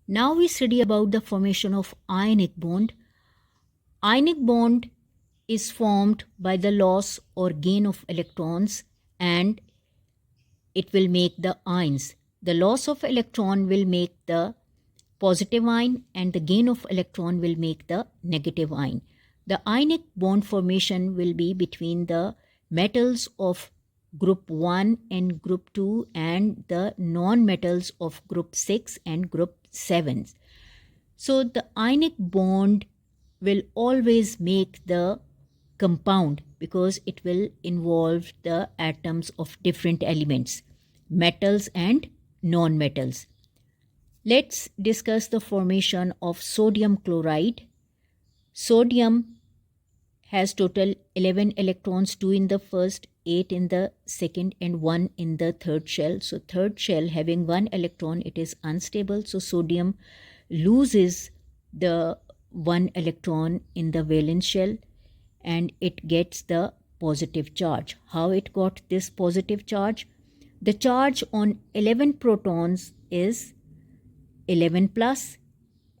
Now we study about the formation of ionic bond. Ionic bond is formed by the loss or gain of electrons, and it will make the ions. The loss of electron will make the positive ion, and the gain of electron will make the negative ion. The ionic bond formation will be between the metals of group 1 and group 2 and the non-metals of group 6 and group 7. So the ionic bond will always make the compound because it will involve the atoms of different elements, metals and non-metals. Let's discuss the formation of sodium chloride. Sodium has total 11 electrons, 2 in the first, 8 in the second and 1 in the third shell. So third shell having 1 electron, it is unstable. So sodium loses the 1 electron in the valence shell and it gets the positive charge. How it got this positive charge? The charge on 11 protons is 11 plus,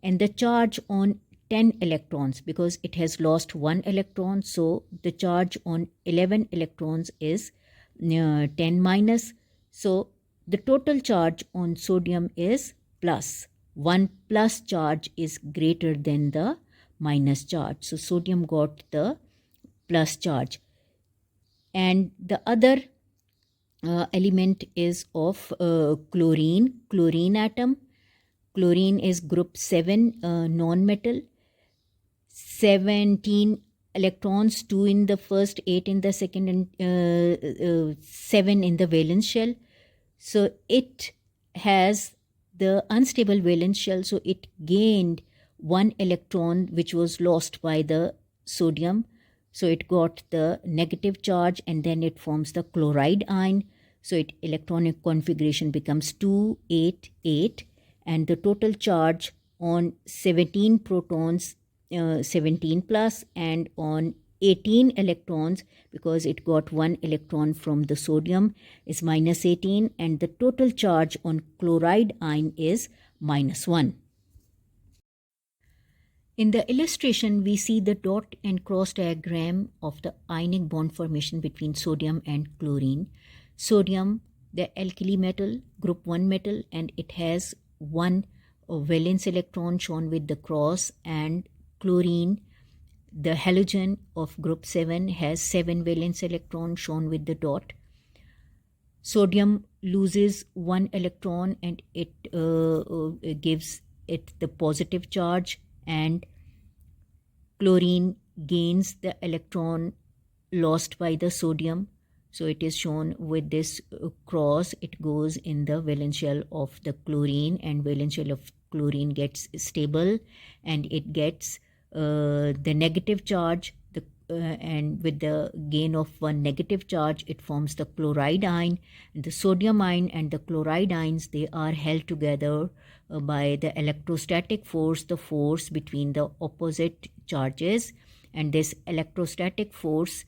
and the charge on 10 electrons, because it has lost 1 electron, so the charge on 11 electrons is 10 minus. So the total charge on sodium is plus. 1 plus charge is greater than the minus charge. So sodium got the plus charge. And the other element is of chlorine atom. Chlorine is group 7 non-metal. 17 electrons, 2 in the first, 8 in the second, and 7 in the valence shell. So it has the unstable valence shell, so it gained 1 electron which was lost by the sodium. So it got the negative charge and then it forms the chloride ion. So its electronic configuration becomes 2, 8, 8, and the total charge on 17 protons, 17 plus, and on 18 electrons, because it got 1 electron from the sodium, is minus 18, and the total charge on chloride ion is minus 1. In the illustration, we see the dot and cross diagram of the ionic bond formation between sodium and chlorine. Sodium, the alkali metal, group 1 metal, and it has 1 valence electron shown with the cross, and chlorine, the halogen of group 7, has 7 valence electrons shown with the dot. Sodium loses 1 electron and it gives it the positive charge, and chlorine gains the electron lost by the sodium. So it is shown with this cross. It goes in the valence shell of the chlorine, and valence shell of chlorine gets stable and it gets the negative charge, and with the gain of 1 negative charge, it forms the chloride ion. And the sodium ion and the chloride ions, they are held together by the electrostatic force, the force between the opposite charges. And this electrostatic force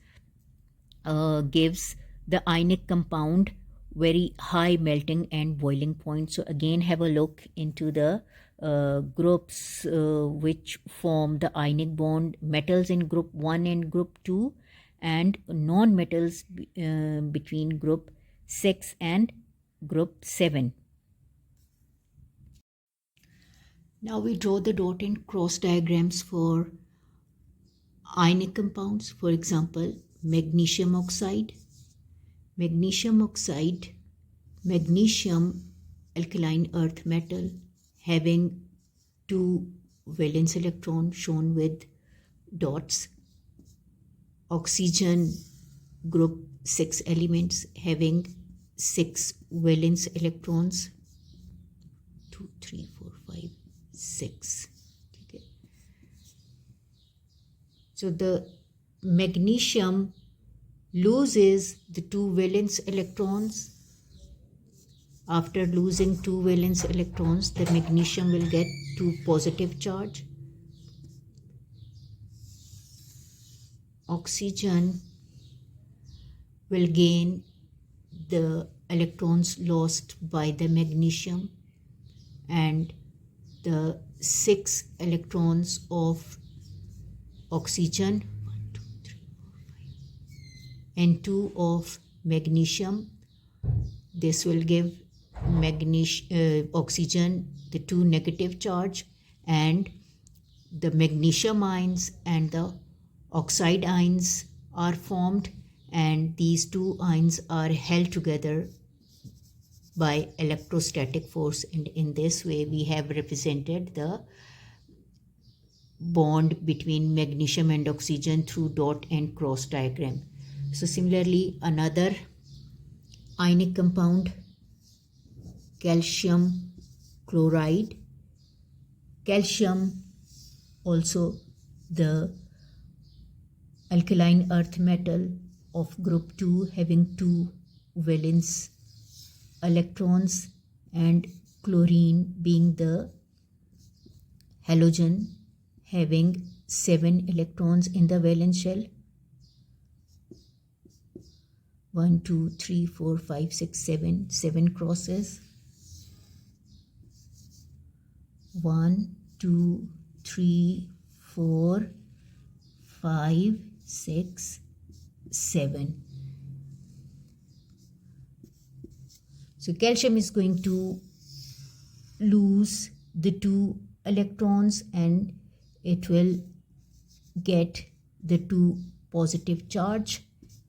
gives the ionic compound very high melting and boiling point. So again, have a look into the groups which form the ionic bond: metals in group 1 and group 2, and non-metals between group 6 and group 7. Now we draw the dot and cross diagrams for ionic compounds. For example, magnesium oxide. Magnesium oxide, magnesium alkaline earth metal, having 2 valence electrons shown with dots. Oxygen, group 6 elements, having 6 valence electrons. 2, 3, 4, 5, 6. Okay. So the magnesium loses the 2 valence electrons. After losing 2 valence electrons, the magnesium will get 2 positive charge. Oxygen will gain the electrons lost by the magnesium, and the 6 electrons of oxygen and 2 of magnesium. This will give oxygen the 2 negative charge, and the magnesium ions and the oxide ions are formed, and these 2 ions are held together by electrostatic force, and in this way we have represented the bond between magnesium and oxygen through dot and cross diagram. So similarly, another ionic compound, calcium chloride. Calcium, also the alkaline earth metal of group 2, having 2 valence electrons, and chlorine being the halogen having 7 electrons in the valence shell. 1, 2, 3, 4, 5, 6, 7, 7 crosses. 1, 2, 3, 4, 5, 6, 7. So calcium is going to lose the 2 electrons, and it will get the 2 positive charge,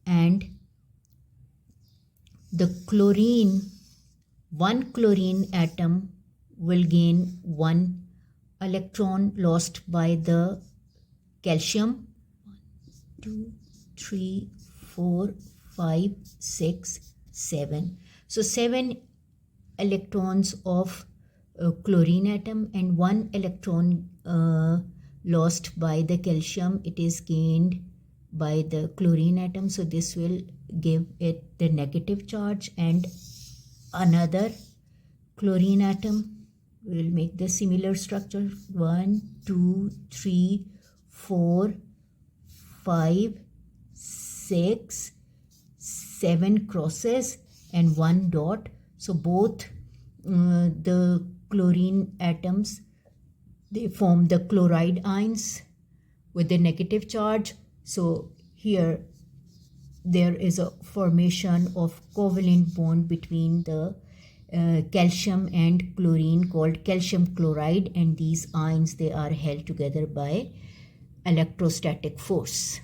and the chlorine, one chlorine atom will gain 1 electron lost by the calcium. 1, 2, 3, 4, 5, 6, 7. So 7 electrons of chlorine atom and 1 electron lost by the calcium. It is gained by the chlorine atom. So this will give it the negative charge, and another chlorine atom will make the similar structure. 1, 2, 3, 4, 5, 6, 7 crosses and 1 dot. So both the chlorine atoms, they form the chloride ions with the negative charge. So here there is a formation of covalent bond between the calcium and chlorine called calcium chloride, and these ions, they are held together by electrostatic force.